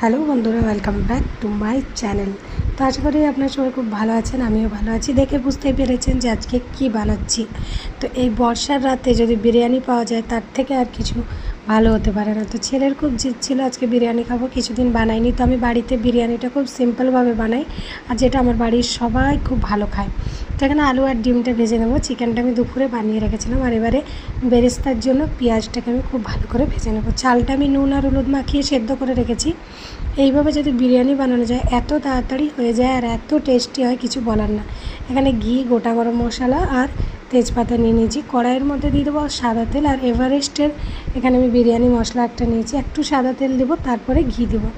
Hello বন্ধুরা, welcome back to my channel. তো আশা করি আপনার সবাই খুব ভালো আছেন, আমিও ভালো আছি। দেখে বুঝতেই পেরেছেন যে আজকে কি বানাচ্ছি। তো এই বর্ষার রাতে যদি বিরিয়ানি পাওয়া যায় তার থেকে আর কিছু ভালো হতে পারে না। তো ছেলের খুব জিদ ছিল আজকে বিরিয়ানি খাবো, কিছুদিন বানাইনি। তো আমি বাড়িতে বিরিয়ানিটা খুব সিম্পলভাবে বানাই, আর যেটা আমার বাড়ির সবাই খুব ভালো খায়। তো এখানে আলু আর ডিমটা ভেজে নেবো। চিকেনটা আমি দুপুরে বানিয়ে রেখেছিলাম, আর এবারে বেরেস্তার জন্য পেঁয়াজটাকে আমি খুব ভালো করে ভেজে নেবো। চালটা আমি নুন আর হলুদ মাখিয়ে সেদ্ধ করে রেখেছি। এইভাবে যদি বিরিয়ানি বানানো যায় এত তাড়াতাড়ি হয়ে যায় আর এত টেস্টি হয়, কিছু বলার না। এখানে ঘি, গোটা গরম মশলা আর তেজপাতা নিয়ে নিয়েছি। কড়াইয়ের মধ্যে দিয়ে দেবো সাদা তেল, আর এভারেস্টের এখানে আমি বিরিয়ানি মশলা একটা নিয়েছি। একটু সাদা তেল দেবো, তারপরে ঘি দেবো,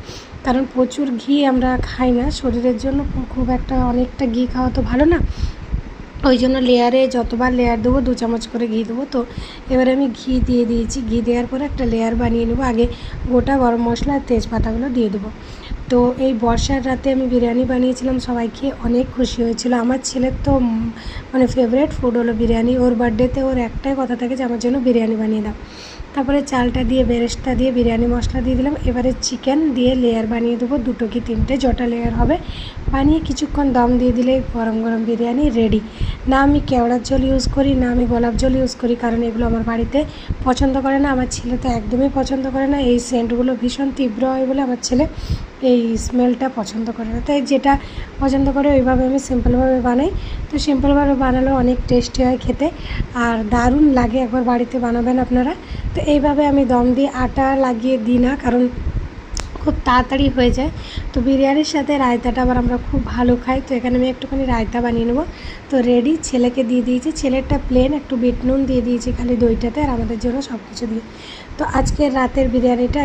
কারণ প্রচুর ঘি আমরা খাই না, শরীরের জন্য খুব একটা অনেকটা ঘি খাওয়া তো ভালো না। ওই জন্য লেয়ারে যতবার লেয়ার দেবো 2 চামচ করে ঘি দেবো। তো এবারে আমি ঘি দিয়ে দিয়েছি। ঘি দেওয়ার পরে একটা লেয়ার বানিয়ে নেবো। আগে গোটা গরম মশলা আর তেজপাতাগুলো দিয়ে দেবো। তো এই বর্ষার রাতে আমি বিরিয়ানি বানিয়েছিলাম, সবাই খেয়ে অনেক খুশি হয়েছিল। আমার ছেলের তো মানে ফেভারিট ফুড হলো বিরিয়ানি। ওর বার্থডেতে ওর একটাই কথা থাকে যে আমার জন্য বিরিয়ানি বানিয়ে দাও। তারপরে চালটা দিয়ে, বেরেস্তা দিয়ে, বিরিয়ানি মশলা দিয়ে দিলাম। এবারে চিকেন দিয়ে লেয়ার বানিয়ে দেবো, 2 কি 3টে, যটা লেয়ার হবে বানিয়ে কিছুক্ষণ দম দিয়ে দিলে গরম গরম বিরিয়ানি রেডি। না আমি কেওড়ার জল ইউজ করি, না আমি গোলাপ জল ইউজ করি, কারণ এগুলো আমার বাড়িতে পছন্দ করে না। আমার ছেলে তো একদমই পছন্দ করে না। এই সেন্টগুলো ভীষণ তীব্র হয় বলে আমার ছেলে এই স্মেলটা পছন্দ করে না। তাই যেটা পছন্দ করে ওইভাবে আমি সিম্পলভাবে বানাই। তো সিম্পলভাবে বানালেও অনেক টেস্টি হয় খেতে, আর দারুণ লাগে। একবার বাড়িতে বানাবেন আপনারা। তো এইভাবে আমি দম দিয়ে আটা লাগিয়ে দিই না, কারণ খুব তাড়াতাড়ি হয়ে যায়। তো বিরিয়ানির সাথে রায়তাটা আবার আমরা খুব ভালো খাই। তো এখানে আমি একটুখানি রায়তা বানিয়ে নেবো। তো রেডি, ছেলেকে দিয়ে দিয়েছি। ছেলেরটা প্লেন, একটু বিট নুন দিয়ে দিয়েছি খালি দইটাতে, আর আমাদের জন্য সব কিছু দিয়ে। তো আজকের রাতের বিরিয়ানিটা